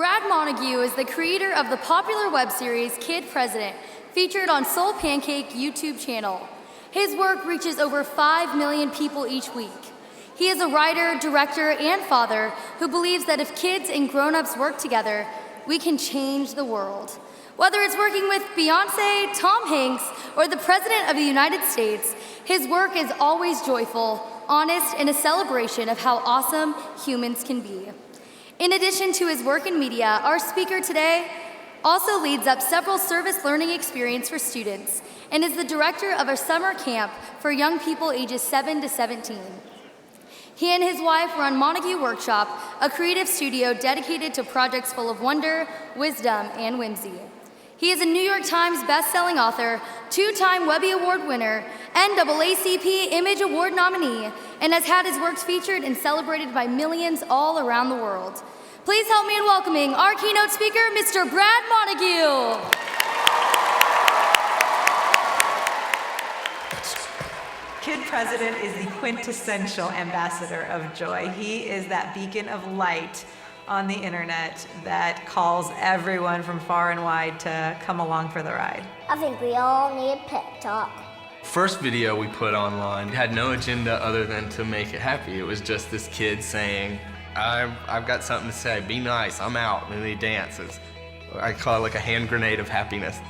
Brad Montague is the creator of the popular web series Kid President, featured on Soul Pancake YouTube channel. His work reaches over 5 million people each week. He is a writer, director, and father who believes that if kids and grown-ups work together, we can change the world. Whether it's working with Beyonce, Tom Hanks, or the President of the United States, his work is always joyful, honest, and a celebration of how awesome humans can be. In addition to his work in media, our speaker today also leads up several service learning experience for students and is the director of a summer camp for young people ages 7 to 17. He and his wife run Montague Workshop, a creative studio dedicated to projects full of wonder, wisdom, and whimsy. He is a New York Times best-selling author, 2-time Webby Award winner, NAACP Image Award nominee, and has had his works featured and celebrated by millions all around the world. Please help me in welcoming our keynote speaker, Mr. Brad Montague. Kid President is the quintessential ambassador of joy. He is that beacon of light on the internet that calls everyone from far and wide to come along for the ride. I think we all need a pep talk. First video we put online had no agenda other than to make it happy. It was just this kid saying, I've got something to say, be nice, I'm out, and then he dances. I call it like a hand grenade of happiness.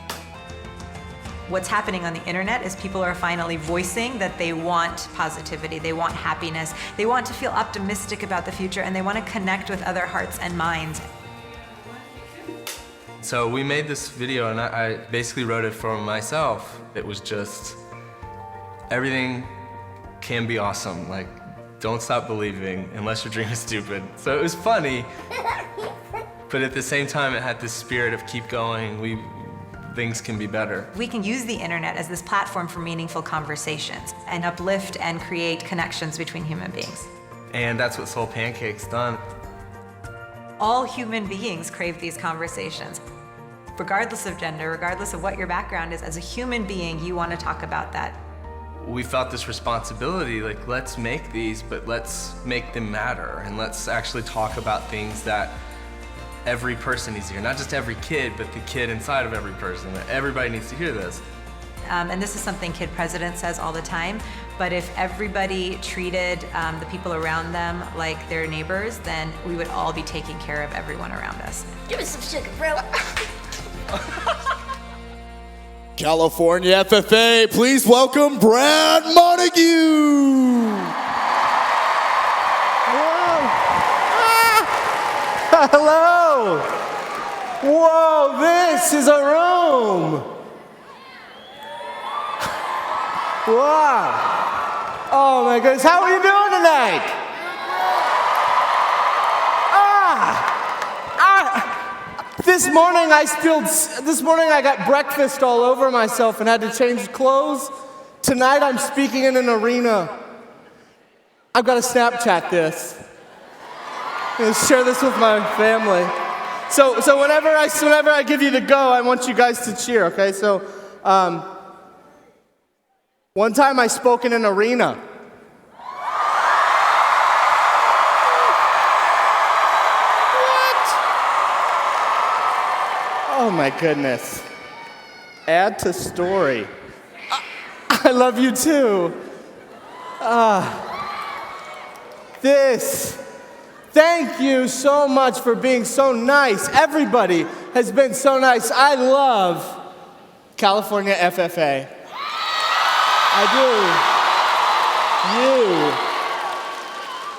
What's happening on the internet is people are finally voicing that they want positivity, they want happiness, they want to feel optimistic about the future, and they want to connect with other hearts and minds. So we made this video, and I basically wrote it for myself. It was just, everything can be awesome. Like, don't stop believing unless your dream is stupid. So it was funny, but at the same time it had this spirit of keep going. Things can be better. We can use the internet as this platform for meaningful conversations and uplift and create connections between human beings. And that's what Soul Pancake's done. All human beings crave these conversations. Regardless of gender, regardless of what your background is, as a human being, you want to talk about that. We felt this responsibility, like, let's make these, but let's make them matter, and let's actually talk about things that every person needs to hear. Not just every kid, but the kid inside of every person. Everybody needs to hear this. And this is something Kid President says all the time, but if everybody treated the people around them like their neighbors, then we would all be taking care of everyone around us. Give me some sugar, bro. California FFA, please welcome Brad Montague. Hello! Whoa, this is a room! Wow! Oh my goodness, how are you doing tonight? This morning I got breakfast all over myself and had to change clothes. Tonight I'm speaking in an arena. I've got to Snapchat this. Share this with my family. So whenever I give you the go, I want you guys to cheer, okay? So, one time I spoke in an arena. What? Oh my goodness. Add to story. I love you too. Thank you so much for being so nice. Everybody has been so nice. I love California FFA. I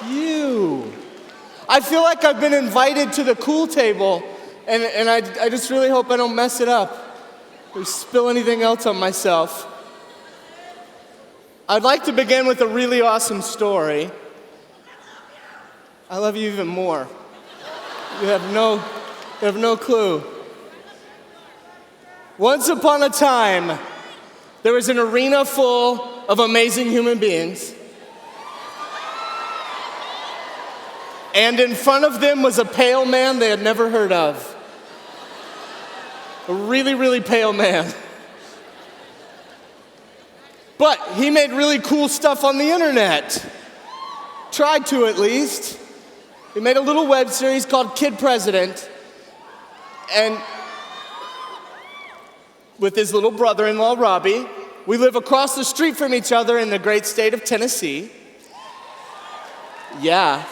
do. You. I feel like I've been invited to the cool table, and I just really hope I don't mess it up or spill anything else on myself. I'd like to begin with a really awesome story. I love you even more. You have no clue. Once upon a time, there was an arena full of amazing human beings. And in front of them was a pale man they had never heard of. A really, really pale man. But he made really cool stuff on the internet. Tried to, at least. He made a little web series called Kid President, And with his little brother-in-law, Robbie. We live across the street from each other in the great state of Tennessee. Yeah.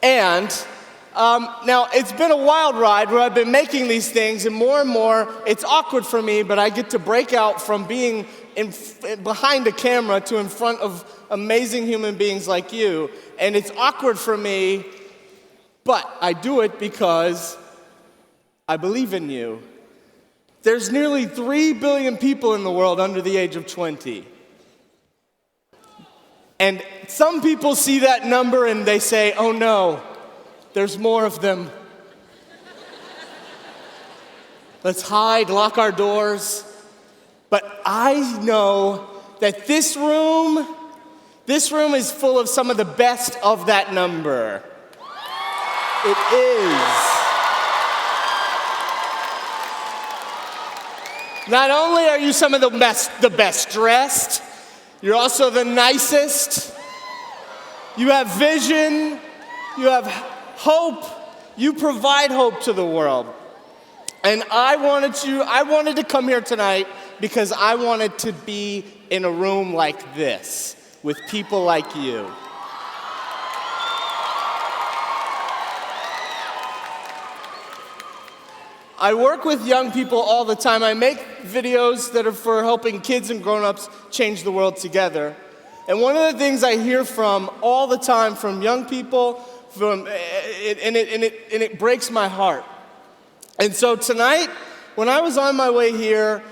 And now, it's been a wild ride where I've been making these things, and more, it's awkward for me, but I get to break out from being behind a camera to in front of amazing human beings like you, and it's awkward for me, but I do it because I believe in you. There's nearly 3 billion people in the world under the age of 20. And some people see that number and they say, oh no, there's more of them. Let's hide, lock our doors. But I know that this room is full of some of the best of that number. It is. Not only are you some of the best dressed, you're also the nicest. You have vision, you have hope, you provide hope to the world. And I wanted to come here tonight because I wanted to be in a room like this with people like you. I work with young people all the time. I make videos that are for helping kids and grown-ups change the world together. And one of the things I hear from all the time from young people, and it breaks my heart. And so tonight, when I was on my way here,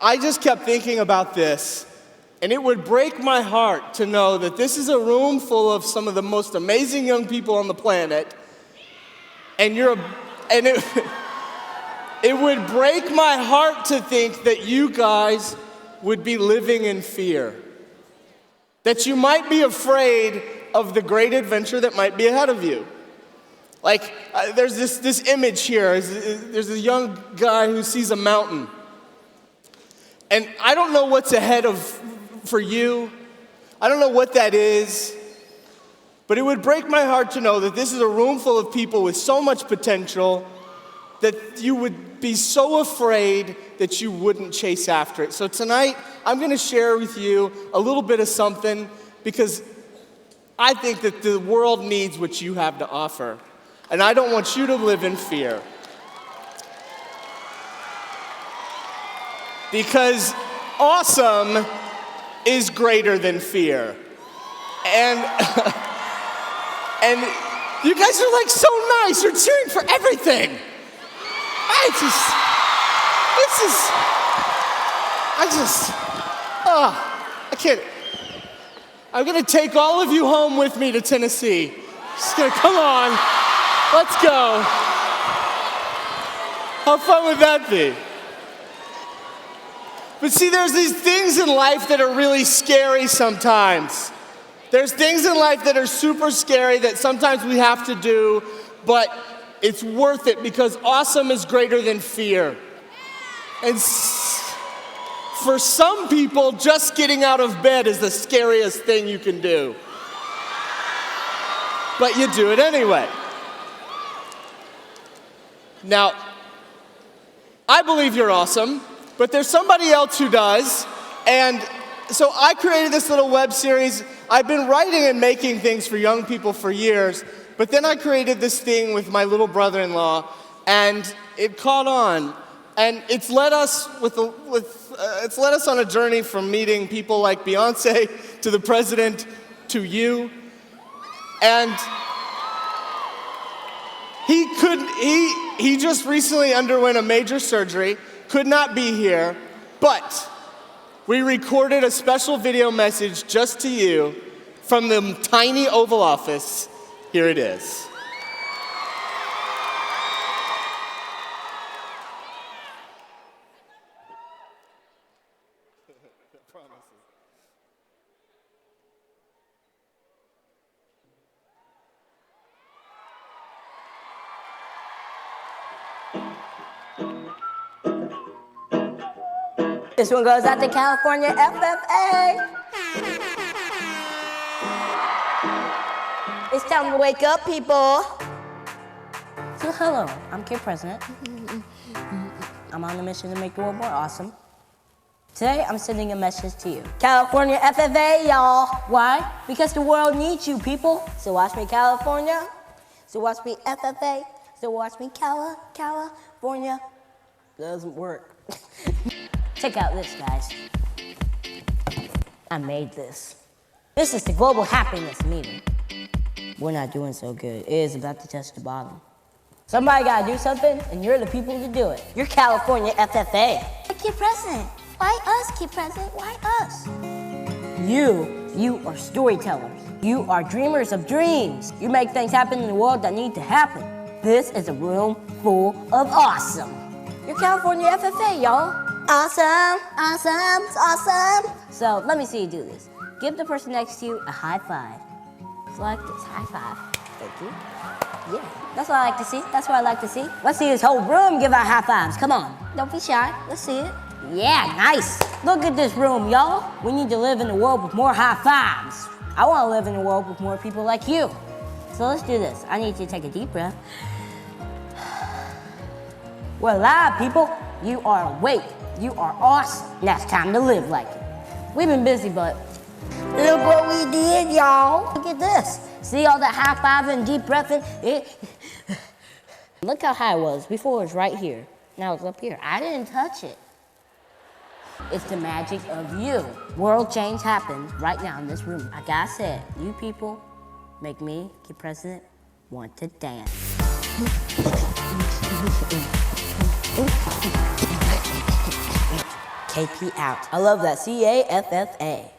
I just kept thinking about this. And it would break my heart to know that this is a room full of some of the most amazing young people on the planet. And it would break my heart to think that you guys would be living in fear. That you might be afraid of the great adventure that might be ahead of you. Like, there's this image here. There's a young guy who sees a mountain. And I don't know what's ahead for you. I don't know what that is. But it would break my heart to know that this is a room full of people with so much potential that you would be so afraid that you wouldn't chase after it. So tonight, I'm going to share with you a little bit of something because I think that the world needs what you have to offer. And I don't want you to live in fear. Because awesome is greater than fear. And you guys are like so nice. You're cheering for everything. I can't. I'm gonna take all of you home with me to Tennessee. Just gonna, come on, let's go. How fun would that be? But see, there's these things in life that are really scary sometimes. There's things in life that are super scary that sometimes we have to do, but it's worth it because awesome is greater than fear. And for some people, just getting out of bed is the scariest thing you can do. But you do it anyway. Now, I believe you're awesome, but there's somebody else who does. And so I created this little web series. I've been writing and making things for young people for years. But then I created this thing with my little brother-in-law, and it caught on. And it's led us it's led us on a journey from meeting people like Beyonce to the president to you. And he just recently underwent a major surgery, could not be here, but we recorded a special video message just to you from the tiny Oval Office. Here it is. This one goes out to California FFA. It's time to wake up, people. So Hello, I'm Kid President. I'm on a mission to make the world more awesome. Today, I'm sending a message to you. California FFA, y'all. Why? Because the world needs you, people. So watch me, California. So watch me, FFA. So watch me, California. Doesn't work. Check out this, guys. I made this. This is the global happiness meeting. We're not doing so good. It is about to touch the bottom. Somebody gotta do something, and you're the people to do it. You're California FFA. Kid President, why us, Kid President? Why us? You are storytellers. You are dreamers of dreams. You make things happen in the world that need to happen. This is a room full of awesome. You're California FFA, y'all. Awesome, awesome, awesome. So let me see you do this. Give the person next to you a high five. It's like this, high five. Thank you. Yeah, that's what I like to see. That's what I like to see. Let's see this whole room give out high fives. Come on, don't be shy. Let's see it. Yeah, nice. Look at this room, y'all. We need to live in a world with more high fives. I want to live in a world with more people like you. So let's do this. I need you to take a deep breath. We're alive, people. You are awake. You are awesome. Now it's time to live like it. We've been busy, but look what we did, y'all. Look at this. See all that high fiving and deep breathing? Look how high it was. Before it was right here. Now it's up here. I didn't touch it. It's the magic of you. World change happens right now in this room. Like I said, you people make me, Kid President, want to dance. KP out. I love that. CAFFA.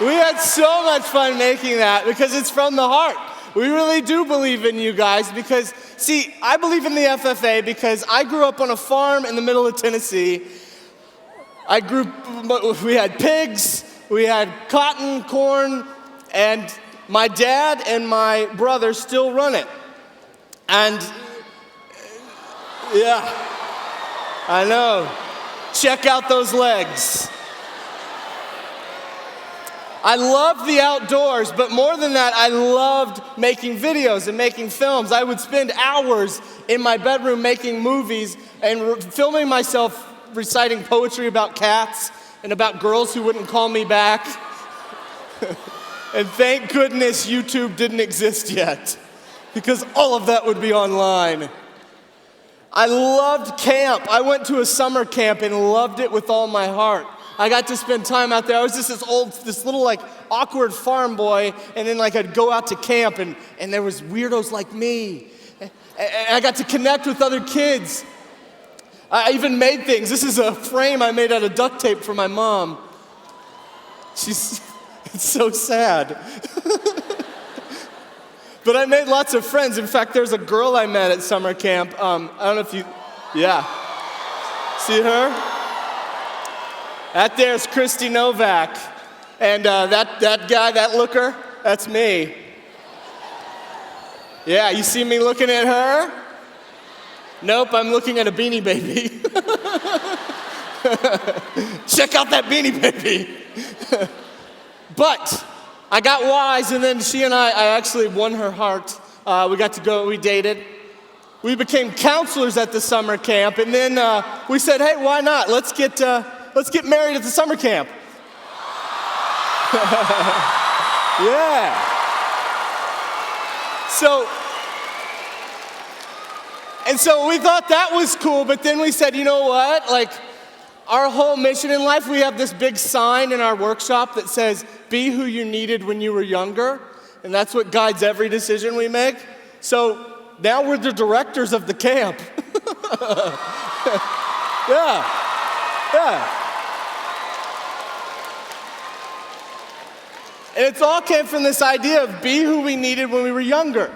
We had so much fun making that because it's from the heart. We really do believe in you guys because, see, I believe in the FFA because I grew up on a farm in the middle of Tennessee. We had pigs, we had cotton, corn, and my dad and my brother still run it. And, yeah, I know. Check out those legs. I loved the outdoors, but more than that, I loved making videos and making films. I would spend hours in my bedroom making movies and filming myself reciting poetry about cats and about girls who wouldn't call me back. And thank goodness YouTube didn't exist yet, because all of that would be online. I loved camp. I went to a summer camp and loved it with all my heart. I got to spend time out there. I was just this little like awkward farm boy, and then like I'd go out to camp and there was weirdos like me. And I got to connect with other kids. I even made things. This is a frame I made out of duct tape for my mom. It's so sad. But I made lots of friends. In fact, there's a girl I met at summer camp. I don't know if you, yeah. See her? That there's Christy Novak. And that guy, that looker, that's me. Yeah, you see me looking at her? Nope, I'm looking at a Beanie Baby. Check out that Beanie Baby. But I got wise, and then she and I actually won her heart. We got to go, we dated. We became counselors at the summer camp, and then we said, hey, why not? Let's get married at the summer camp. Yeah. So we thought that was cool, but then we said, you know what? Like, our whole mission in life, we have this big sign in our workshop that says, be who you needed when you were younger. And that's what guides every decision we make. So now we're the directors of the camp. Yeah. And it all came from this idea of be who we needed when we were younger.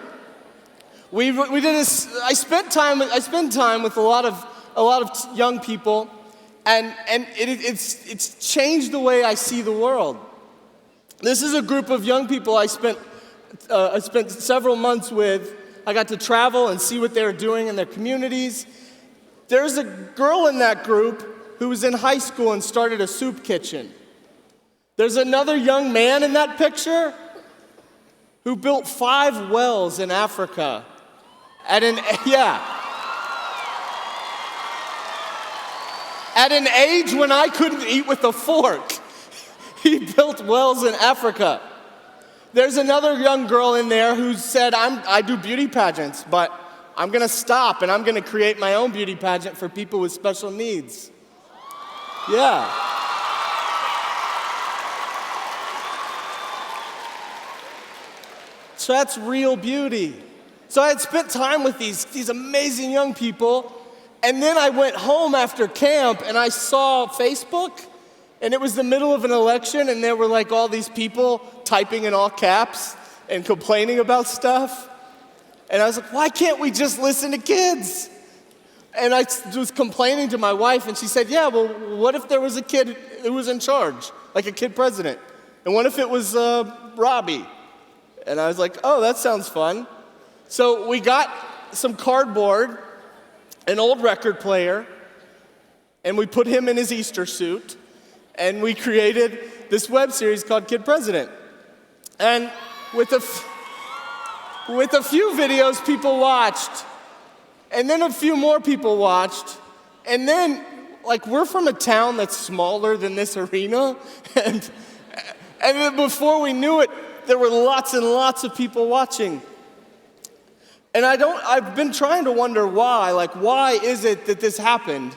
We did this. I spend time with a lot of young people, and it's changed the way I see the world. This is a group of young people I spent several months with. I got to travel and see what they were doing in their communities. There's a girl in that group who was in high school and started a soup kitchen. There's another young man in that picture who built 5 wells in Africa at an age when I couldn't eat with a fork. He built wells in Africa. There's another young girl in there who said, I do beauty pageants, but I'm gonna stop and I'm gonna create my own beauty pageant for people with special needs. Yeah. So that's real beauty. So I had spent time with these amazing young people, and then I went home after camp and I saw Facebook, and it was the middle of an election, and there were like all these people typing in all caps and complaining about stuff. And I was like, why can't we just listen to kids? And I was complaining to my wife, and she said, yeah, well, what if there was a kid who was in charge, like a kid president? And what if it was Robbie? And I was like, oh, that sounds fun. So we got some cardboard, an old record player, and we put him in his Easter suit, and we created this web series called Kid President. And with a few videos, people watched, and then a few more people watched, and then, like, we're from a town that's smaller than this arena, and then before we knew it, there were lots and lots of people watching. And I've been trying to wonder why, like, why is it that this happened?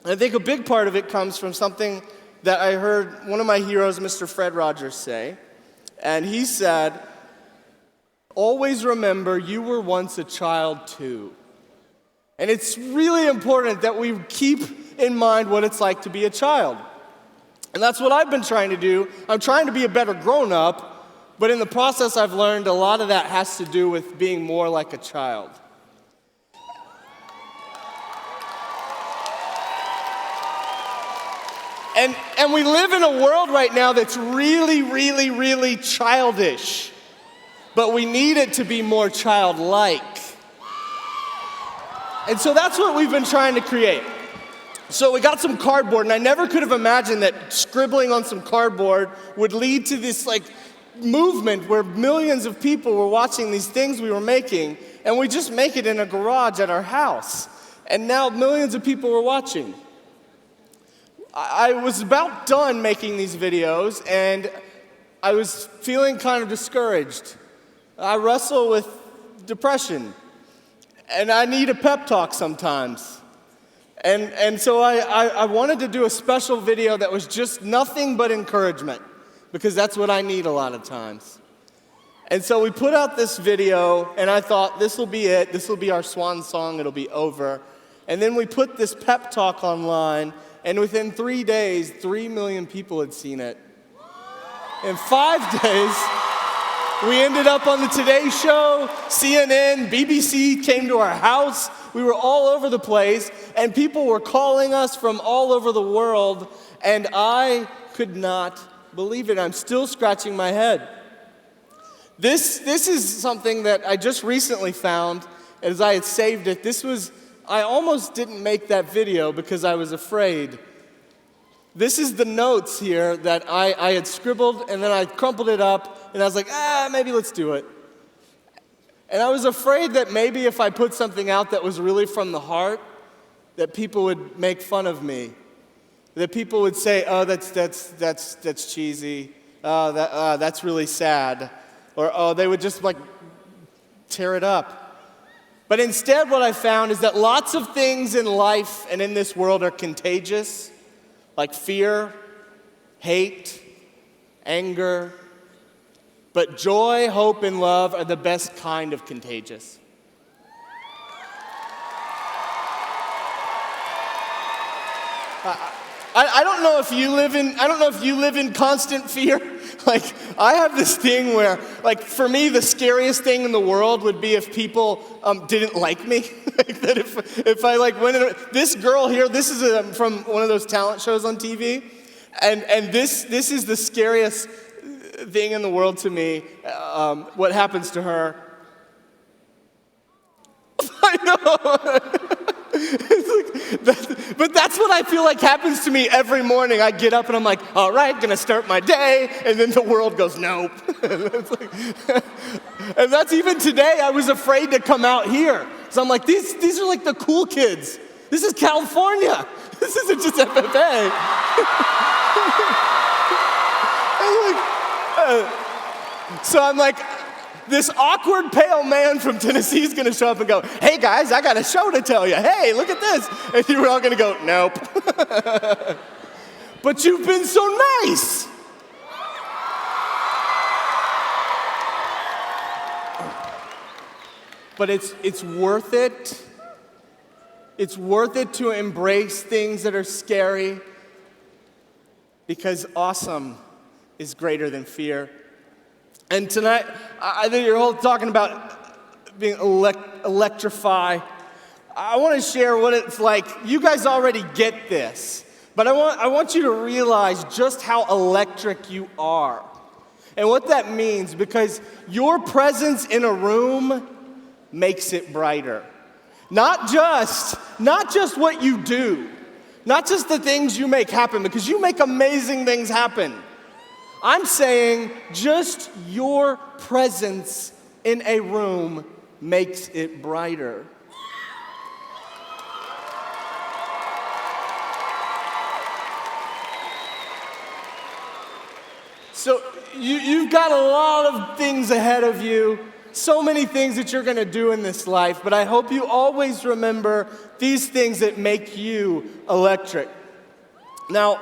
And I think a big part of it comes from something that I heard one of my heroes, Mr. Fred Rogers, say. And he said, always remember you were once a child too. And it's really important that we keep in mind what it's like to be a child. And that's what I've been trying to do. I'm trying to be a better grown-up, but in the process I've learned a lot of that has to do with being more like a child. And we live in a world right now that's really, really, really childish. But we need it to be more childlike. And so that's what we've been trying to create. So we got some cardboard, and I never could have imagined that scribbling on some cardboard would lead to this like movement where millions of people were watching these things we were making, and we just make it in a garage at our house. And now millions of people were watching. I was about done making these videos, and I was feeling kind of discouraged. I wrestle with depression, and I need a pep talk sometimes. And so I wanted to do a special video that was just nothing but encouragement, because that's what I need a lot of times. And so we put out this video, and I thought, this will be it. This will be our swan song. It'll be over. And then we put this pep talk online, and within 3 days, 3 million people had seen it. In 5 days, we ended up on the Today Show, CNN, BBC came to our house. We were all over the place, and people were calling us from all over the world, and I could not believe it. I'm still scratching my head. This is something that I just recently found as I had saved it. I almost didn't make that video because I was afraid. This is the notes here that I had scribbled, and then I crumpled it up, and I was like, maybe let's do it. And I was afraid that maybe if I put something out that was really from the heart, that people would make fun of me. That people would say, oh, that's cheesy. Oh, that's really sad. Or, oh, they would just like tear it up. But instead what I found is that lots of things in life and in this world are contagious, like fear, hate, anger. But joy, hope, and love are the best kind of contagious. I don't know if you live in constant fear. Like, I have this thing where, like, for me, the scariest thing in the world would be if people didn't like me. Like, that if I, like, went in, this girl here, this is from one of those talent shows on TV, and this is the scariest thing in the world to me, what happens to her. I know. But that's what I feel like happens to me every morning. I get up and I'm like, all right, gonna start my day, and then the world goes, nope. And that's even today, I was afraid to come out here. So I'm like, these are like the cool kids. This is California. This isn't just FFA. So I'm like, this awkward pale man from Tennessee is gonna show up and go, hey guys, I got a show to tell you. Hey, look at this. And you were all gonna go, nope. But you've been so nice. But it's worth it. It's worth it to embrace things that are scary, because awesome is greater than fear. And tonight, I think you're all talking about being electrify. I want to share what it's like. You guys already get this, but I want you to realize just how electric you are and what that means, because your presence in a room makes it brighter. Not just what you do, not just the things you make happen, because you make amazing things happen. I'm saying just your presence in a room makes it brighter. So you've got a lot of things ahead of you, so many things that you're gonna do in this life, but I hope you always remember these things that make you electric. Now,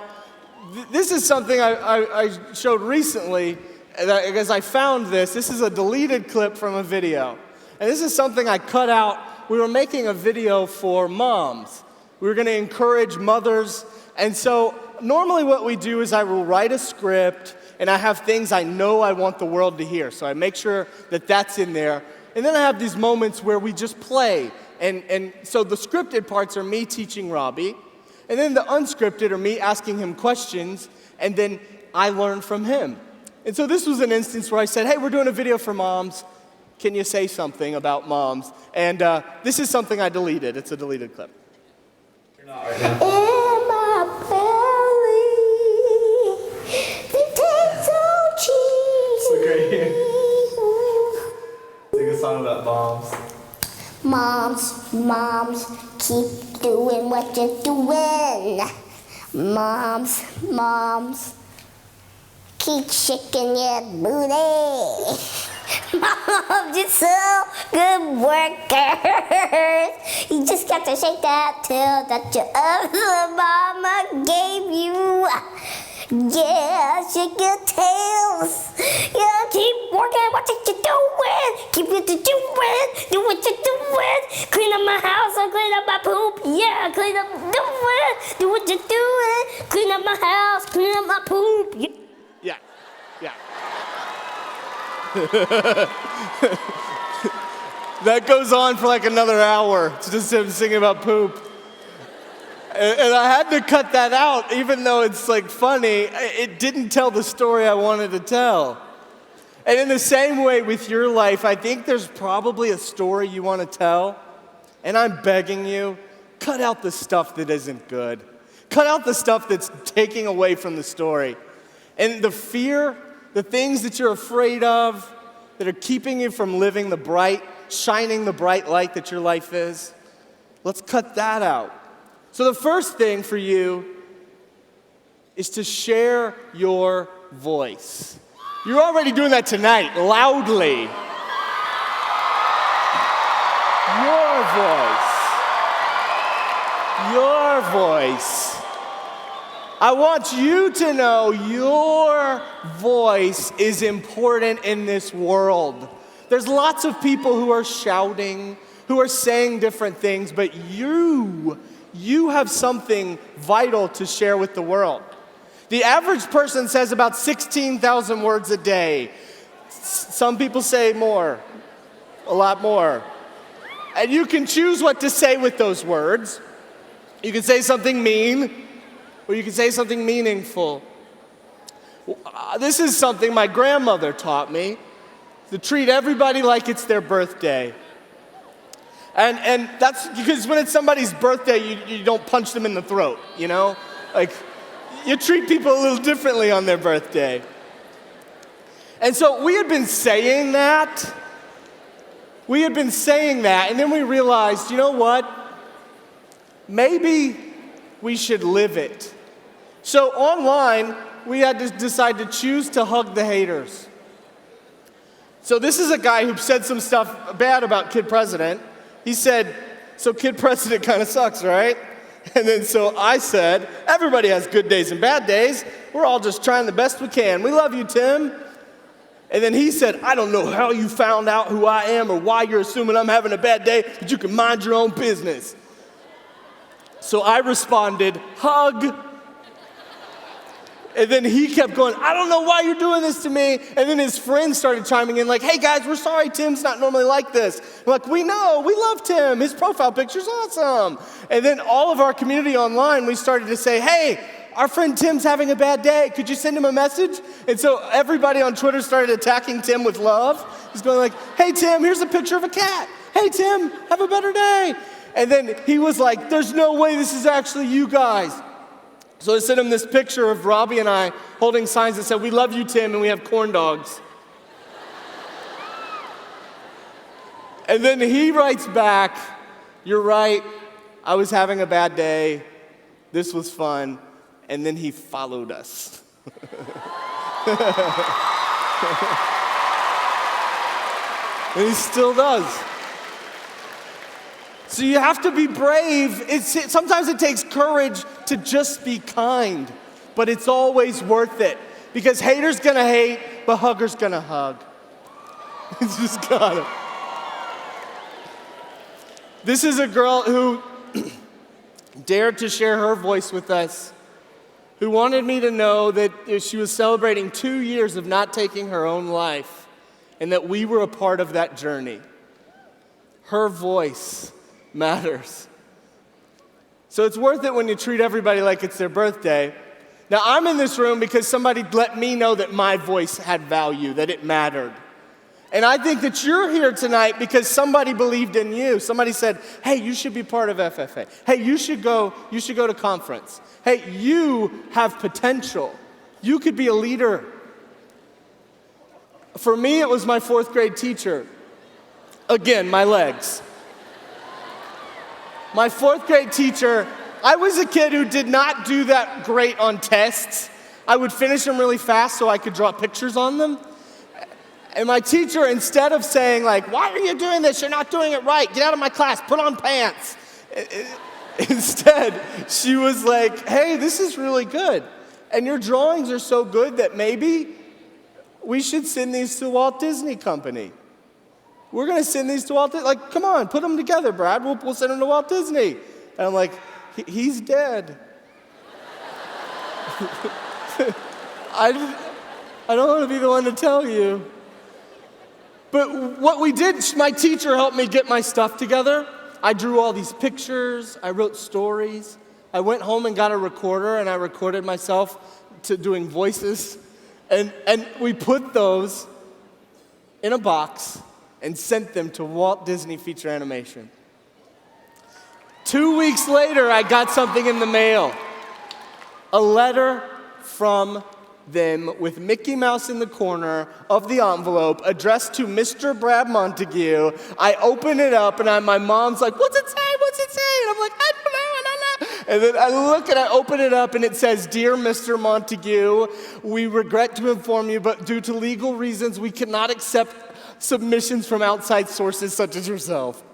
this is something I showed recently, because I found this. This is a deleted clip from a video. And this is something I cut out. We were making a video for moms. We were gonna encourage mothers. And so normally what we do is I will write a script, and I have things I know I want the world to hear. So I make sure that that's in there. And then I have these moments where we just play. And so the scripted parts are me teaching Robbie. And then the unscripted are me asking him questions, and then I learn from him. And so this was an instance where I said, hey, we're doing a video for moms. Can you say something about moms? And this is something I deleted. It's a deleted clip. In my belly, the taste of cheese. Look right here. Sing a song about moms. Moms, keep doing what you're doing. Moms, keep shaking your booty. Moms, you're so good workers. You just got to shake that tail that your other mama gave you. Yeah, shake your tails. Yeah, keep working what you're doing. Keep what you're doing. Do what you're doing. Clean up my house or clean up my poop. Yeah, clean up, do what you're doing. Clean up my house, clean up my poop. Yeah. That goes on for like another hour. It's just him singing about poop. And I had to cut that out, even though it's like funny. It didn't tell the story I wanted to tell. And in the same way with your life, I think there's probably a story you want to tell. And I'm begging you, cut out the stuff that isn't good. Cut out the stuff that's taking away from the story. And the fear, the things that you're afraid of, that are keeping you from living the bright, shining the bright light that your life is, let's cut that out. So the first thing for you is to share your voice. You're already doing that tonight, loudly. Your voice. I want you to know your voice is important in this world. There's lots of people who are shouting, who are saying different things, but you have something vital to share with the world. The average person says about 16,000 words a day. Some people say more, a lot more. And you can choose what to say with those words. You can say something mean, or you can say something meaningful. This is something my grandmother taught me, to treat everybody like it's their birthday. And that's because when it's somebody's birthday, you don't punch them in the throat, you know? Like, you treat people a little differently on their birthday. And so we had been saying that. And then we realized, you know what? Maybe we should live it. So online, we had to decide to choose to hug the haters. So this is a guy who said some stuff bad about Kid President. He said, so Kid President kind of sucks, right? And then so I said, everybody has good days and bad days. We're all just trying the best we can. We love you, Tim. And then he said, I don't know how you found out who I am or why you're assuming I'm having a bad day, but you can mind your own business. So I responded, hug. And then he kept going, I don't know why you're doing this to me. And then his friends started chiming in like, hey guys, we're sorry, Tim's not normally like this. I'm like, we know, we love Tim. His profile picture's awesome. And then all of our community online, we started to say, hey, our friend Tim's having a bad day. Could you send him a message? And so everybody on Twitter started attacking Tim with love. He's going like, hey Tim, here's a picture of a cat. Hey Tim, have a better day. And then he was like, there's no way this is actually you guys. So I sent him this picture of Robbie and I holding signs that said, we love you, Tim, and we have corn dogs. And then he writes back, you're right, I was having a bad day. This was fun. And then he followed us. And he still does. So you have to be brave. Sometimes it takes courage to just be kind, but it's always worth it because haters gonna hate, but huggers gonna hug. It's just gotta. This is a girl who dared to share her voice with us, who wanted me to know that she was celebrating 2 years of not taking her own life and that we were a part of that journey. Her voice matters. So it's worth it when you treat everybody like it's their birthday. Now, I'm in this room because somebody let me know that my voice had value, that it mattered. And I think that you're here tonight because somebody believed in you. Somebody said, hey, you should be part of FFA. Hey, you should go to conference. Hey, you have potential. You could be a leader. For me, it was my 4th grade teacher. Again, my legs. My 4th grade teacher, I was a kid who did not do that great on tests. I would finish them really fast so I could draw pictures on them. And my teacher, instead of saying like, why are you doing this? You're not doing it right. Get out of my class. Put on pants. Instead, she was like, hey, this is really good. And your drawings are so good that maybe we should send these to Walt Disney Company. We're going to send these to Walt Disney. Like, come on, put them together, Brad. We'll send them to Walt Disney. And I'm like, he's dead. I don't want to be the one to tell you. But what we did, my teacher helped me get my stuff together. I drew all these pictures. I wrote stories. I went home and got a recorder, and I recorded myself doing voices. And we put those in a box and sent them to Walt Disney Feature Animation. 2 weeks later, I got something in the mail. A letter from them with Mickey Mouse in the corner of the envelope addressed to Mr. Brad Montague. I open it up and my mom's like, what's it say? What's it say? And I'm like, I don't know. And then I look and I open it up and it says, Dear Mr. Montague, we regret to inform you, but due to legal reasons, we cannot accept submissions from outside sources such as yourself.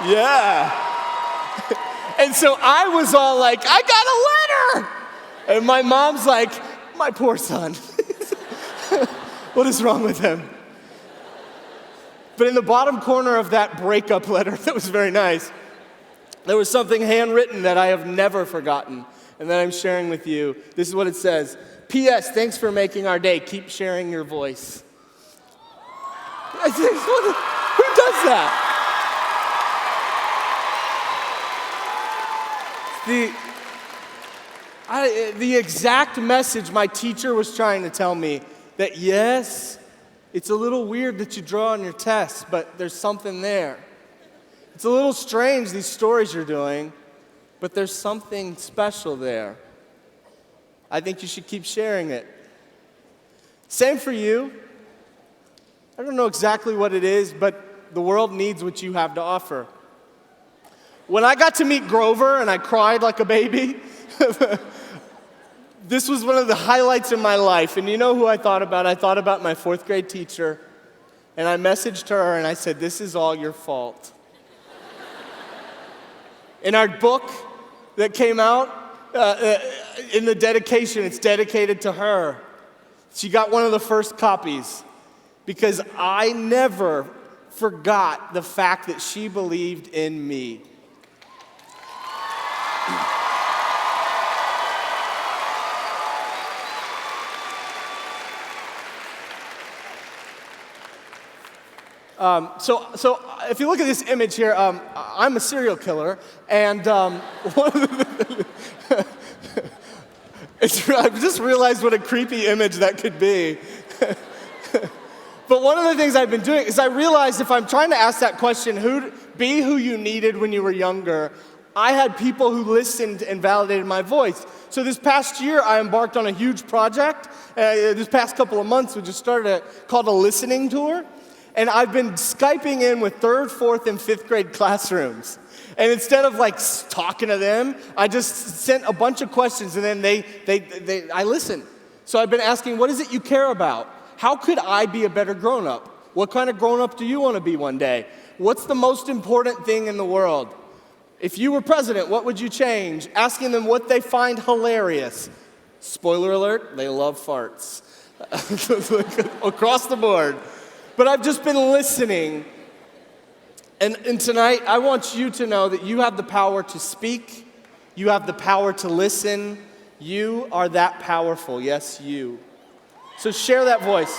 Yeah. And so I was all like, I got a letter. And my mom's like, my poor son. What is wrong with him? But in the bottom corner of that breakup letter, that was very nice, there was something handwritten that I have never forgotten and that I'm sharing with you. This is what it says. P.S. Thanks for making our day. Keep sharing your voice. Who does that? The exact message my teacher was trying to tell me, that yes, It's a little weird that you draw on your tests, but there's something there. It's a little strange, these stories you're doing, but there's something special there. I think you should keep sharing it. Same for you. I don't know exactly what it is, but the world needs what you have to offer. When I got to meet Grover and I cried like a baby, this was one of the highlights in my life. And you know who I thought about? I thought about my 4th grade teacher, and I messaged her and I said, "This is all your fault." In our book that came out, in the dedication, it's dedicated to her. She got one of the first copies because I never forgot the fact that she believed in me. So if you look at this image here, I'm a serial killer, and one of the I just realized what a creepy image that could be. But one of the things I've been doing is I realized if I'm trying to ask that question, be who you needed when you were younger, I had people who listened and validated my voice. So this past year, I embarked on a huge project. This past couple of months, we just started called a listening tour. And I've been Skyping in with 3rd, 4th, and 5th grade classrooms. And instead of like talking to them, I just sent a bunch of questions and then I listened. So I've been asking, what is it you care about? How could I be a better grown-up? What kind of grown-up do you want to be one day? What's the most important thing in the world? If you were president, what would you change? Asking them what they find hilarious. Spoiler alert, they love farts. Across the board. But I've just been listening. And tonight, I want you to know that you have the power to speak. You have the power to listen. You are that powerful. Yes, you. So share that voice.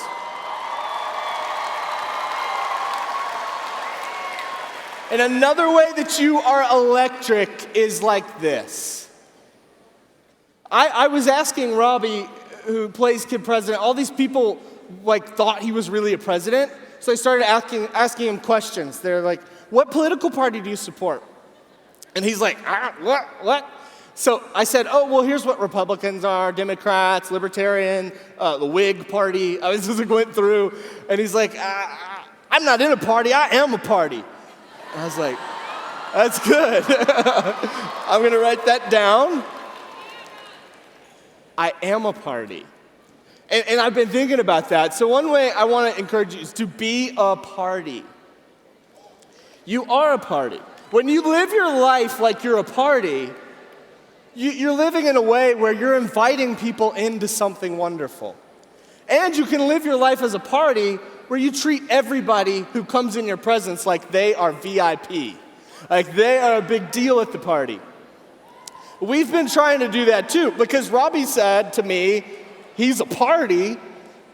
And another way that you are electric is like this. I was asking Robbie, who plays Kid President, all these people thought he was really a president. So I started asking him questions. They're like, what political party do you support? And he's like, what? So I said, oh, well, here's what Republicans are, Democrats, Libertarian, the Whig Party. I was just going through, and he's like, I'm not in a party, I am a party. And I was like, that's good. I'm gonna write that down. I am a party. And I've been thinking about that. So one way I want to encourage you is to be a party. You are a party. When you live your life like you're a party, you're living in a way where you're inviting people into something wonderful. And you can live your life as a party where you treat everybody who comes in your presence like they are VIP. Like they are a big deal at the party. We've been trying to do that too, because Robbie said to me, he's a party.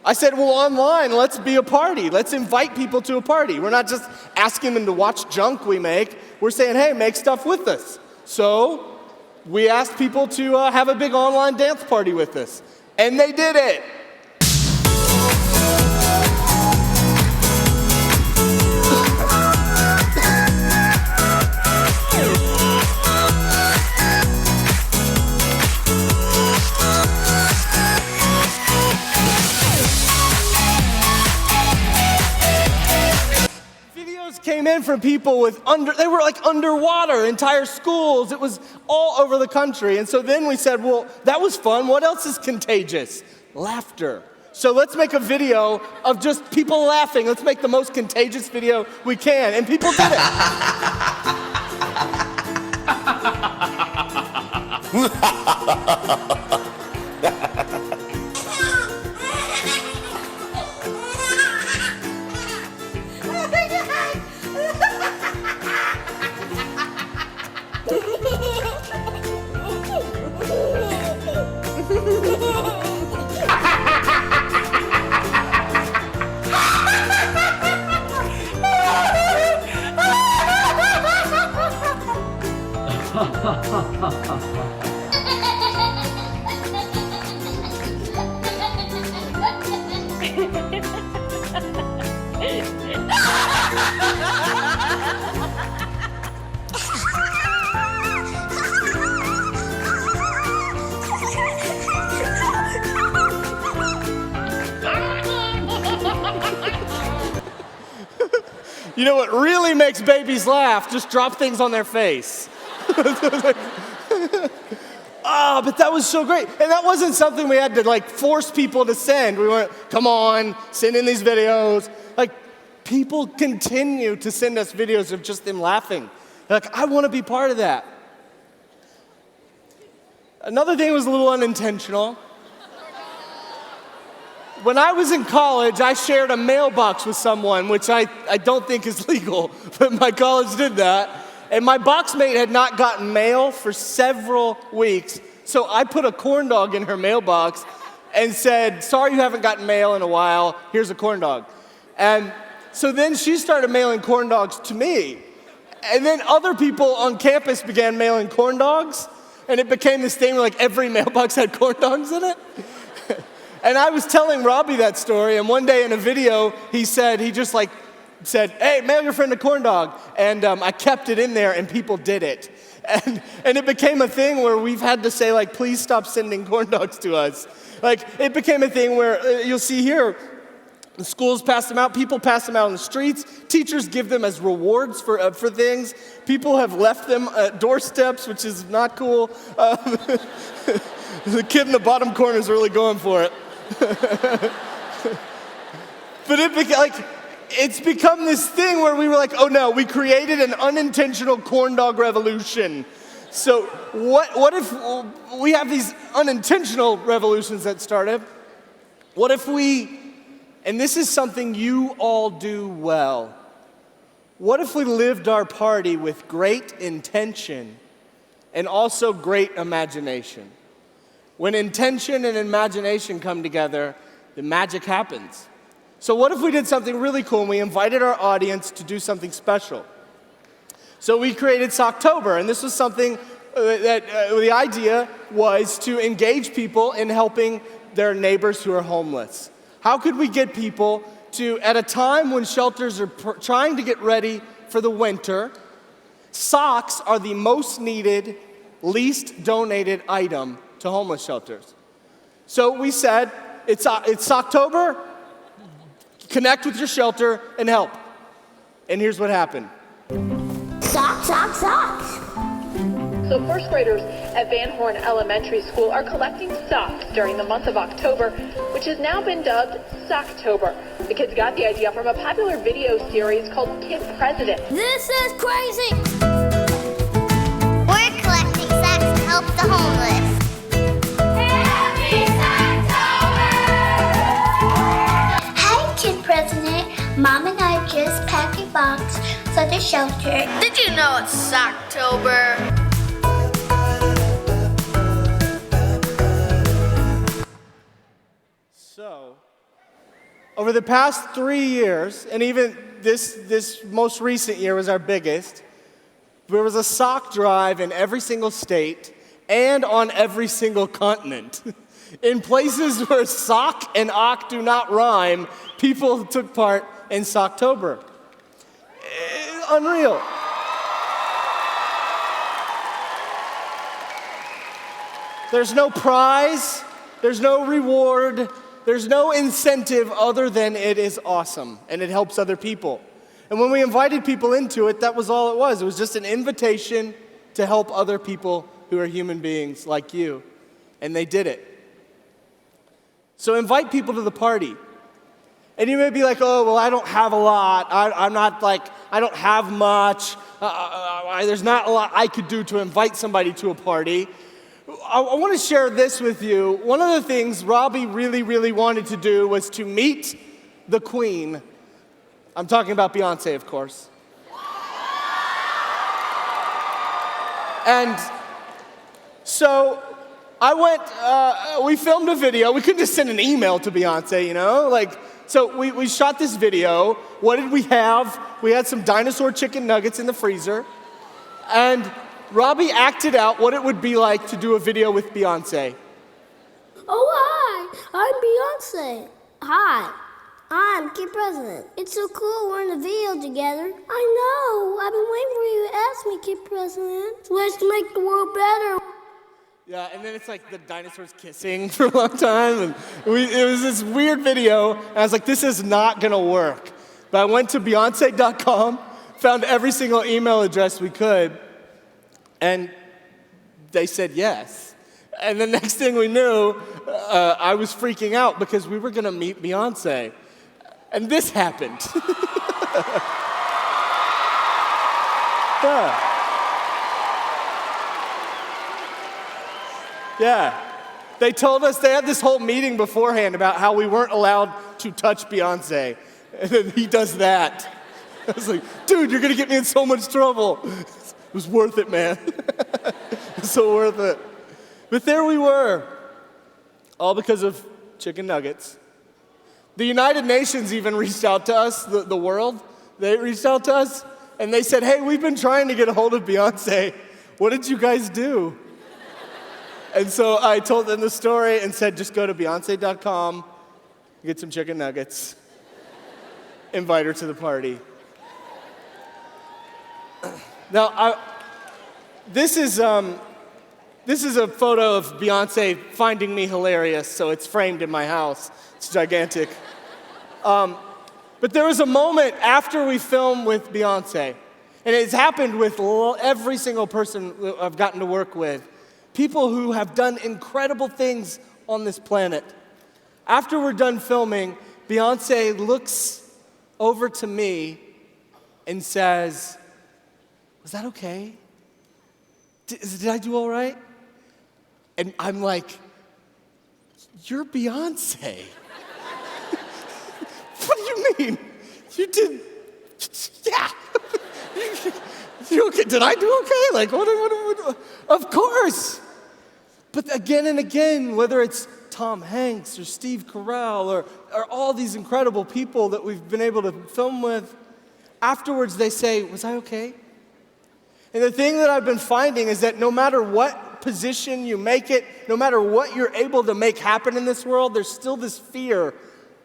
I said, well, online, let's be a party. Let's invite people to a party. We're not just asking them to watch junk we make. We're saying, hey, make stuff with us. So we asked people to have a big online dance party with us. And they did it. Came in from people they were like underwater, entire schools. It was all over the country. And so then we said, well, that was fun. What else is contagious? Laughter. So let's make a video of just people laughing. Let's make the most contagious video we can. And people did it. You know what really makes babies laugh? Just drop things on their face. Oh, but that was so great. And that wasn't something we had to like force people to send. We weren't, come on, send in these videos. Like, people continue to send us videos of just them laughing. They're like, I want to be part of that. Another thing was a little unintentional. When I was in college, I shared a mailbox with someone, which I don't think is legal, but my college did that. And my boxmate had not gotten mail for several weeks, so I put a corn dog in her mailbox and said, sorry you haven't gotten mail in a while, here's a corn dog. And so then she started mailing corn dogs to me. And then other people on campus began mailing corn dogs, and it became this thing where like every mailbox had corn dogs in it. And I was telling Robbie that story, and one day in a video, he said, hey, mail your friend a corn dog. And I kept it in there, and people did it. And it became a thing where we've had to say, like, please stop sending corn dogs to us. Like, it became a thing where you'll see here, the schools pass them out, people pass them out on the streets, teachers give them as rewards for things. People have left them at doorsteps, which is not cool. The kid in the bottom corner is really going for it. But it's become this thing where we were like, oh no, we created an unintentional corn dog revolution. So what if we have these unintentional revolutions that started? What if we, and this is something you all do well, what if we lived our party with great intention and also great imagination? When intention and imagination come together, the magic happens. So what if we did something really cool and we invited our audience to do something special? So we created Socktober, and this was something that the idea was to engage people in helping their neighbors who are homeless. How could we get people to, at a time when shelters are trying to get ready for the winter, socks are the most needed, least donated item to homeless shelters. So we said, it's Socktober, connect with your shelter and help. And here's what happened. Socks, socks, socks. So first graders at Van Horn Elementary School are collecting socks during the month of October, which has now been dubbed Socktober. The kids got the idea from a popular video series called Kid President. This is crazy. We're collecting socks to help the homeless. President, Mom and I just packed a box for the shelter. Did you know it's Socktober? So, over the past 3 years, and even this most recent year was our biggest, there was a sock drive in every single state and on every single continent. In places where sock and ock do not rhyme, people took part in Socktober. Unreal. There's no prize, there's no reward, there's no incentive other than it is awesome and it helps other people. And when we invited people into it, that was all it was. It was just an invitation to help other people who are human beings like you. And they did it. So invite people to the party. And you may be like, oh, well, I don't have a lot. I don't have much. There's not a lot I could do to invite somebody to a party. I want to share this with you. One of the things Robbie really, really wanted to do was to meet the Queen. I'm talking about Beyonce, of course. And so we filmed a video. We couldn't just send an email to Beyonce, you know? So we shot this video. What did we have? We had some dinosaur chicken nuggets in the freezer. And Robbie acted out what it would be like to do a video with Beyonce. Oh, hi. I'm Beyonce. Hi. I'm Kid President. It's so cool we're in the video together. I know. I've been waiting for you to ask me, Kid President. Let's make the world better. Yeah, and then it's like the dinosaurs kissing for a long time. And it was this weird video, and I was like, this is not gonna work. But I went to Beyonce.com, found every single email address we could, and they said yes. And the next thing we knew, I was freaking out because we were gonna meet Beyonce. And this happened. Yeah. Yeah. They told us, they had this whole meeting beforehand about how we weren't allowed to touch Beyonce. And then he does that. I was like, dude, you're gonna get me in so much trouble. It was worth it, man. It was so worth it. But there we were, all because of chicken nuggets. The United Nations even reached out to us, the world. They reached out to us, and they said, hey, we've been trying to get a hold of Beyonce. What did you guys do? And so I told them the story and said, just go to Beyonce.com, get some chicken nuggets, invite her to the party. Now, this is a photo of Beyonce finding me hilarious, so it's framed in my house. It's gigantic. But there was a moment after we filmed with Beyonce, and it's happened with every single person I've gotten to work with, people who have done incredible things on this planet. After we're done filming, Beyonce looks over to me and says, was that okay? Did I do all right? And I'm like, you're Beyonce. What do you mean? You did, yeah. You okay? Did I do okay? Like, what? Of course. But again and again, whether it's Tom Hanks or Steve Carell or all these incredible people that we've been able to film with, afterwards they say, was I okay? And the thing that I've been finding is that no matter what position you make it, no matter what you're able to make happen in this world, there's still this fear,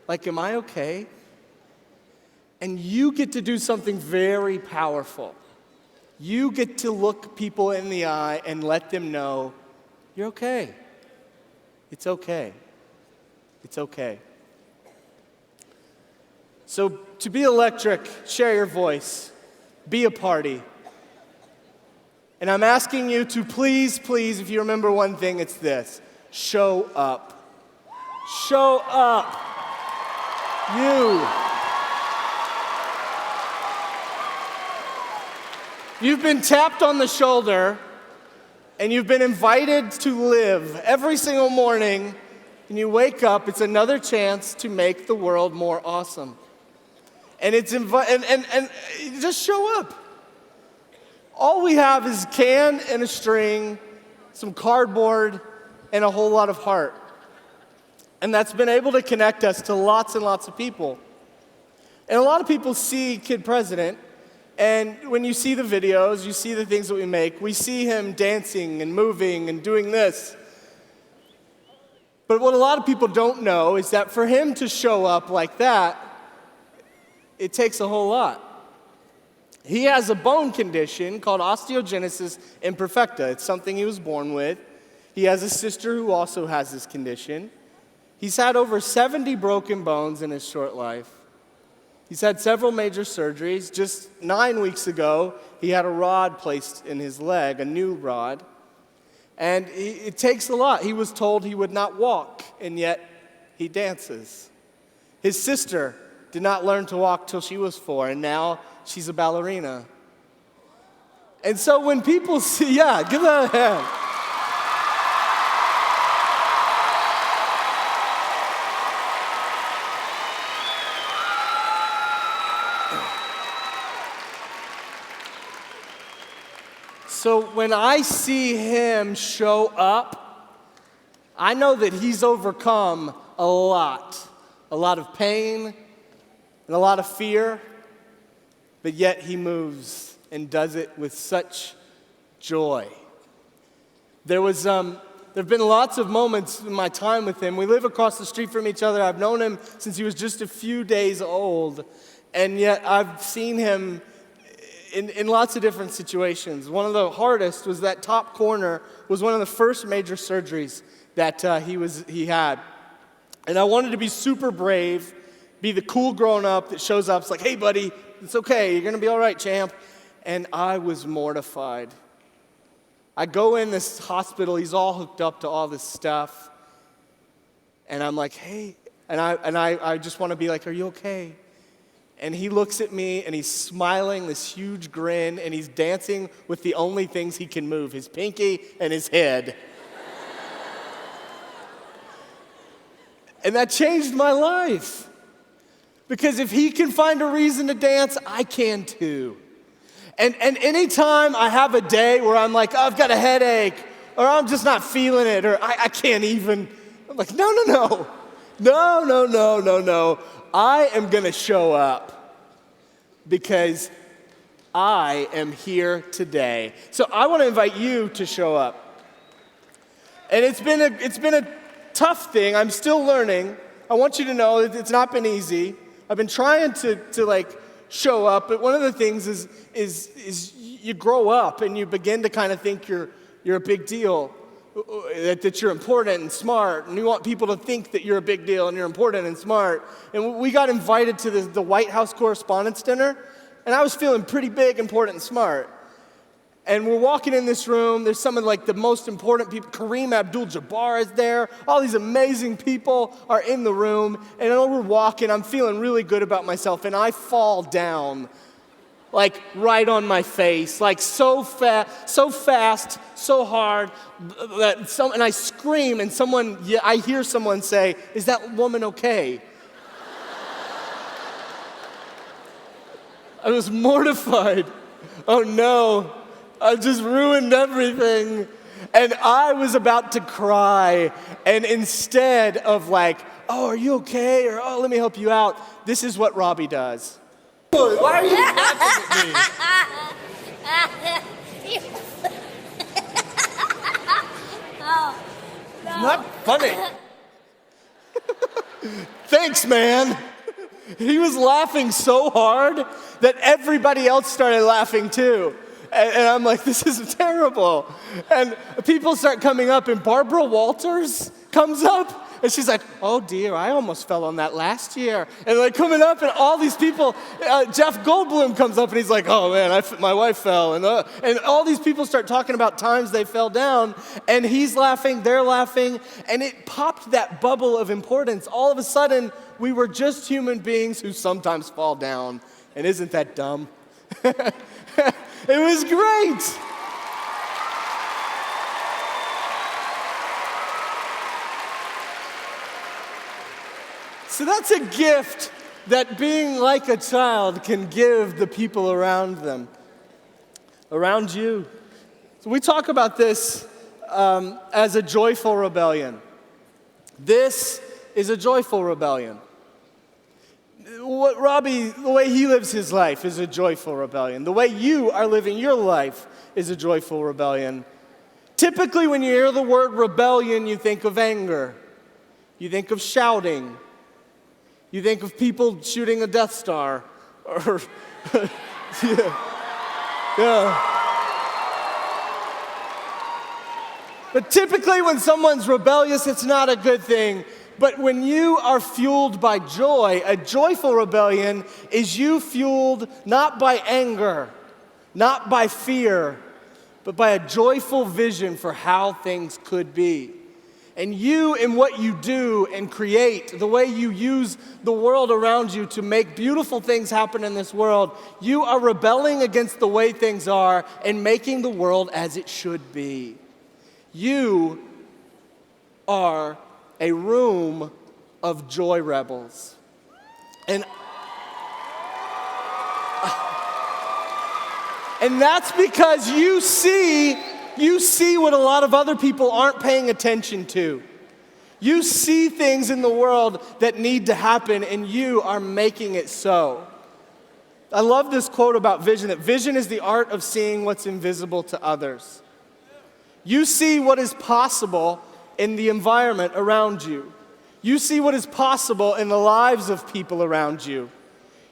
like, am I okay? And you get to do something very powerful. You get to look people in the eye and let them know, you're okay. It's okay. It's okay. So to be electric, share your voice, be a party. And I'm asking you to please, if you remember one thing, it's this: show up. Show up. You've been tapped on the shoulder, and you've been invited to live every single morning, and you wake up, it's another chance to make the world more awesome. And it's and just show up. All we have is a can and a string, some cardboard, and a whole lot of heart. And that's been able to connect us to lots and lots of people. And a lot of people see Kid President, and when you see the videos, you see the things that we make, we see him dancing and moving and doing this. But what a lot of people don't know is that for him to show up like that, it takes a whole lot. He has a bone condition called osteogenesis imperfecta. It's something he was born with. He has a sister who also has this condition. He's had over 70 broken bones in his short life. He's had several major surgeries. Just 9 weeks ago, he had a rod placed in his leg, a new rod. And it takes a lot. He was told he would not walk, and yet he dances. His sister did not learn to walk till she was 4, and now she's a ballerina. And so when people see, yeah, give that a hand. So when I see him show up, I know that he's overcome a lot of pain and a lot of fear, but yet he moves and does it with such joy. There was a There have been lots of moments in my time with him. We live across the street from each other. I've known him since he was just a few days old, and yet I've seen him in lots of different situations. One of the hardest was that top corner was one of the first major surgeries that he had. And I wanted to be super brave, be the cool grown-up that shows up. It's like, hey, buddy, it's okay. You're going to be all right, champ. And I was mortified. I go in this hospital. He's all hooked up to all this stuff. And I'm like, hey. And I just want to be like, are you okay? And he looks at me, and he's smiling, this huge grin, and he's dancing with the only things he can move, his pinky and his head. And that changed my life. Because if he can find a reason to dance, I can too. And anytime I have a day where I'm like, oh, I've got a headache, or I'm just not feeling it, or I can't even, I'm like, no. I am going to show up because I am here today. So I want to invite you to show up. And it's been a tough thing. I'm still learning. I want you to know it's not been easy. I've been trying to like show up, but one of the things is you grow up and you begin to kind of think you're a big deal. That you're important and smart, and you want people to think that you're a big deal and you're important and smart. And we got invited to the White House Correspondents' Dinner, and I was feeling pretty big, important, and smart. And we're walking in this room. There's some of like the most important people. Kareem Abdul-Jabbar is there. All these amazing people are in the room, and we're walking. I'm feeling really good about myself, and I fall down. Like right on my face, like so fast, so hard, and I scream, and I hear someone say, "Is that woman okay?" I was mortified. Oh no, I just ruined everything. And I was about to cry, and instead of like, "Oh, are you okay?" or "Oh, let me help you out," this is what Robbie does. Why are you laughing at me? Oh, no. Not funny. Thanks, man. He was laughing so hard that everybody else started laughing too. And I'm like, this is terrible. And people start coming up, and Barbara Walters comes up. And she's like, oh dear, I almost fell on that last year. And like coming up, and all these people, Jeff Goldblum comes up, and he's like, oh man, my wife fell. And all these people start talking about times they fell down, and he's laughing, they're laughing, and it popped that bubble of importance. All of a sudden, we were just human beings who sometimes fall down. And isn't that dumb? It was great. So that's a gift that being like a child can give the people around them, around you. So we talk about this as a joyful rebellion. This is a joyful rebellion. The way he lives his life is a joyful rebellion. The way you are living your life is a joyful rebellion. Typically, when you hear the word rebellion, you think of anger. You think of shouting. You think of people shooting a Death Star, or yeah. But typically when someone's rebellious, it's not a good thing. But when you are fueled by joy, a joyful rebellion is you fueled not by anger, not by fear, but by a joyful vision for how things could be. And you, in what you do and create, the way you use the world around you to make beautiful things happen in this world, you are rebelling against the way things are and making the world as it should be. You are a room of joy rebels. And that's because you see what a lot of other people aren't paying attention to. You see things in the world that need to happen, and you are making it so. I love this quote about vision, that vision is the art of seeing what's invisible to others. You see what is possible in the environment around you. You see what is possible in the lives of people around you.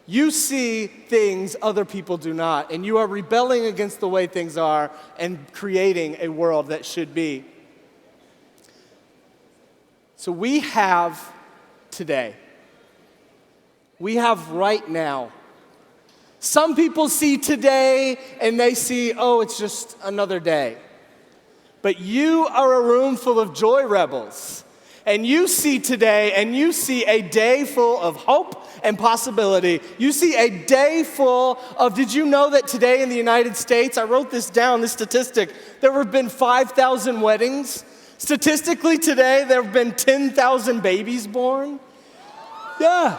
You see things other people do not, and you are rebelling against the way things are and creating a world that should be. So we have today. We have right now. Some people see today and they see, oh, it's just another day. But you are a room full of joy rebels. And you see today and you see a day full of hope and possibility. You see a day full of, did you know that today in the United States, I wrote this down, this statistic, there have been 5,000 weddings. Statistically today, there have been 10,000 babies born. Yeah.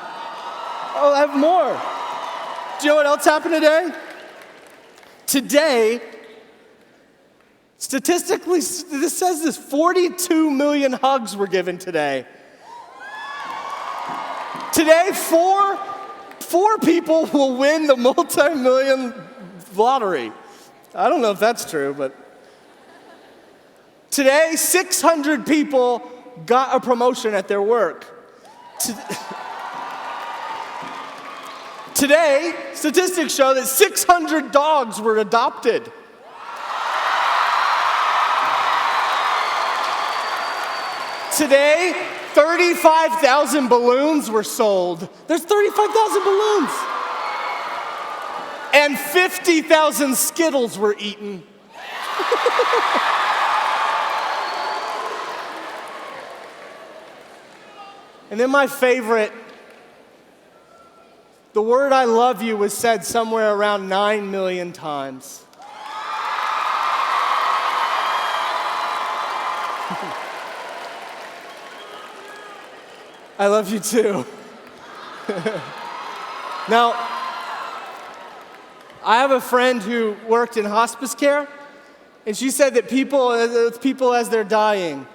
I'll have more. Do you know what else happened today? Today, statistically, this says this, 42 million hugs were given today. Today, four people will win the multi-million lottery. I don't know if that's true, but today, 600 people got a promotion at their work. Today, statistics show that 600 dogs were adopted. Today, 35,000 balloons were sold. There's 35,000 balloons. And 50,000 Skittles were eaten. And then my favorite, the word I love you was said somewhere around 9 million times. I love you too. Now, I have a friend who worked in hospice care, and she said that people as they're dying,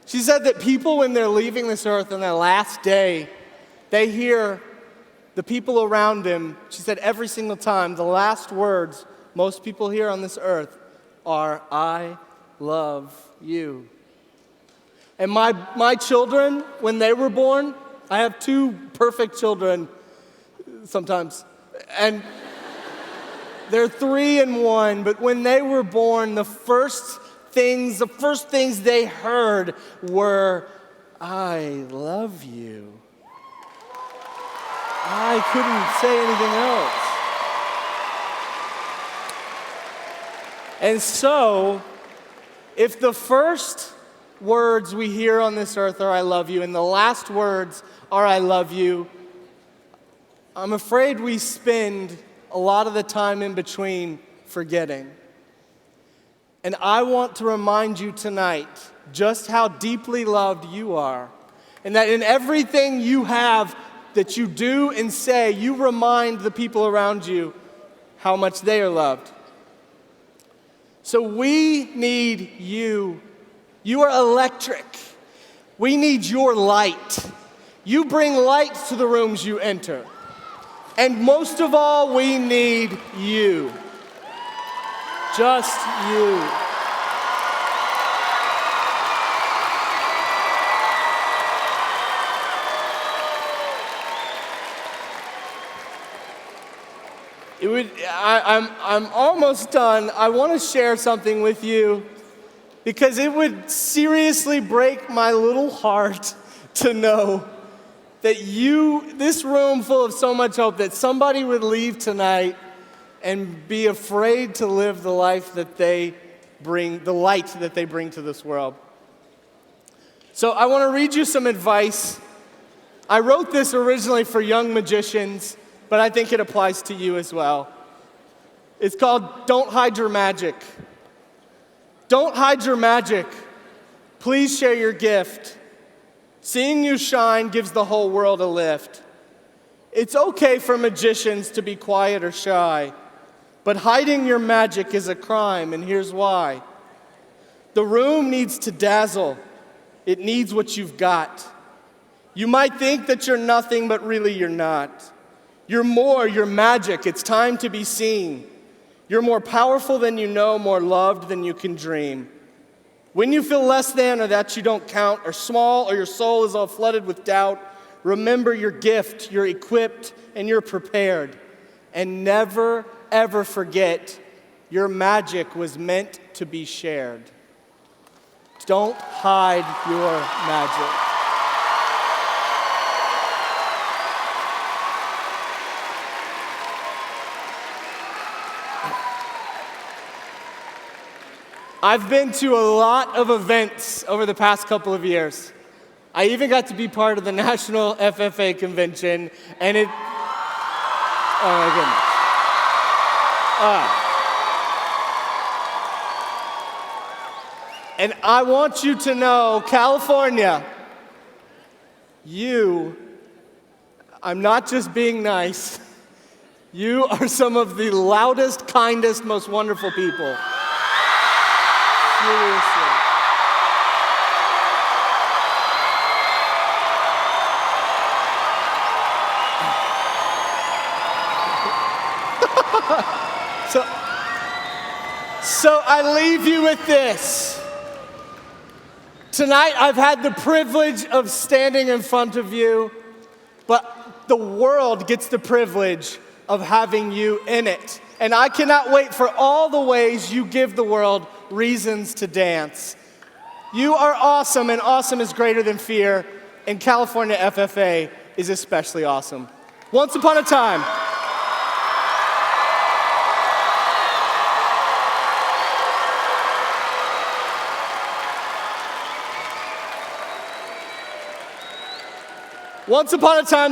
she said that people when they're leaving this earth on their last day, they hear the people around them, she said every single time, the last words most people hear on this earth are, I love you. And my children, when they were born, I have two perfect children sometimes, and they're 3 and 1, but when they were born, the first things they heard were, I love you. I couldn't say anything else. And so, if the first words we hear on this earth are I love you, and the last words are I love you, I'm afraid we spend a lot of the time in between forgetting. And I want to remind you tonight just how deeply loved you are, and that in everything you have that you do and say, you remind the people around you how much they are loved. So we need you. You are electric. We need your light. You bring light to the rooms you enter. And most of all, we need you. Just you. I'm almost done. I want to share something with you because it would seriously break my little heart to know that this room full of so much hope, that somebody would leave tonight and be afraid to live the life that they bring, the light that they bring to this world. So I want to read you some advice. I wrote this originally for young magicians, but I think it applies to you as well. It's called Don't Hide Your Magic. Don't hide your magic. Please share your gift. Seeing you shine gives the whole world a lift. It's okay for magicians to be quiet or shy, but hiding your magic is a crime, and here's why. The room needs to dazzle. It needs what you've got. You might think that you're nothing, but really you're not. You're more, you're magic. It's time to be seen. You're more powerful than you know, more loved than you can dream. When you feel less than or that you don't count or small or your soul is all flooded with doubt, remember your gift, you're equipped, and you're prepared. And never, ever forget your magic was meant to be shared. Don't hide your magic. I've been to a lot of events over the past couple of years. I even got to be part of the National FFA convention, and it... Oh my goodness. And I want you to know, California, I'm not just being nice, you are some of the loudest, kindest, most wonderful people. Seriously. So I leave you with this. Tonight I've had the privilege of standing in front of you, but the world gets the privilege of having you in it. And I cannot wait for all the ways you give the world reasons to dance. You are awesome, and awesome is greater than fear, and California FFA is especially awesome. Once upon a time,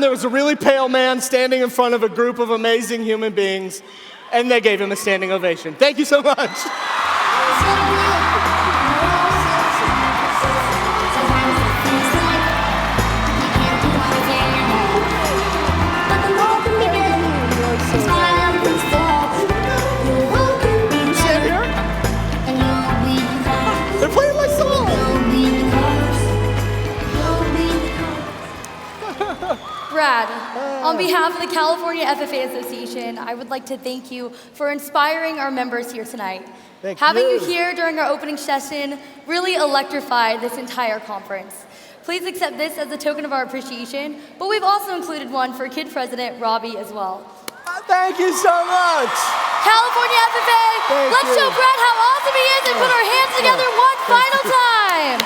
there was a really pale man standing in front of a group of amazing human beings, and they gave him a standing ovation. Thank you so much. They're playing my song. Brad, on behalf of the California FFA Association, I would like to thank you for inspiring our members here tonight. Having you here during our opening session really electrified this entire conference. Please accept this as a token of our appreciation, but we've also included one for Kid President Robbie as well. Thank you so much. California FFA, let's show Brad how awesome he is and put our hands together one final time.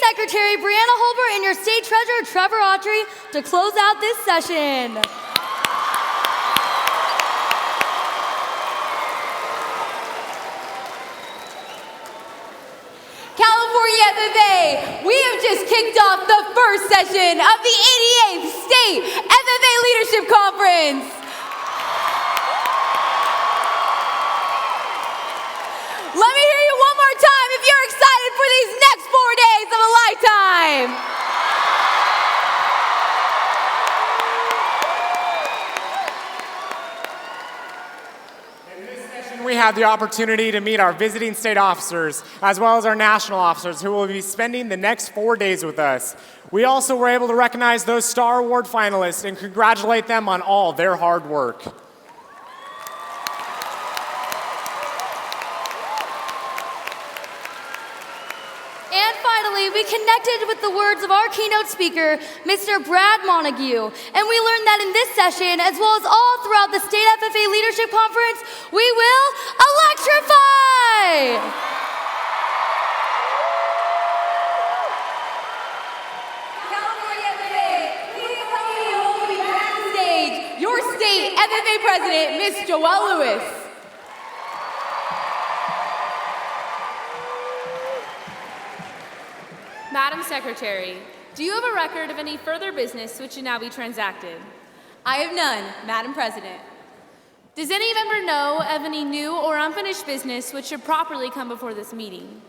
Secretary Brianna Holbert and your State Treasurer Trevor Autry to close out this session. California FFA, we have just kicked off the first session of the 88th State FFA Leadership Conference. Let me hear you one more time if you're excited for these next 4 days of a lifetime. In this session, we had the opportunity to meet our visiting state officers, as well as our national officers, who will be spending the next 4 days with us. We also were able to recognize those Star Award finalists and congratulate them on all their hard work. And finally, we connected with the words of our keynote speaker, Mr. Brad Montague. And we learned that in this session, as well as all throughout the State FFA Leadership Conference, we will electrify! California FFA, please help me welcome back to the stage your State FFA President, Ms. Joelle Lewis. Madam Secretary, do you have a record of any further business which should now be transacted? I have none, Madam President. Does any member know of any new or unfinished business which should properly come before this meeting?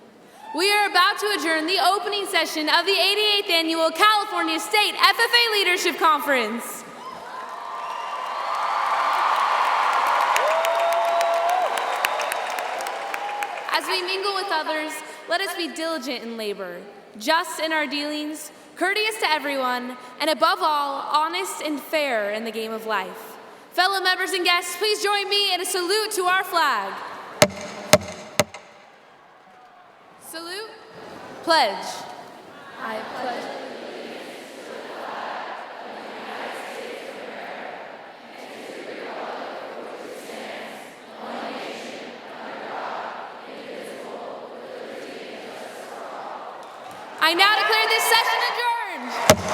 We are about to adjourn the opening session of the 88th Annual California State FFA Leadership Conference. As we mingle with others, let us be diligent in labor, just in our dealings, courteous to everyone, and above all, honest and fair in the game of life. Fellow members and guests, please join me in a salute to our flag. Salute. Pledge. I pledge. I now declare this session adjourned.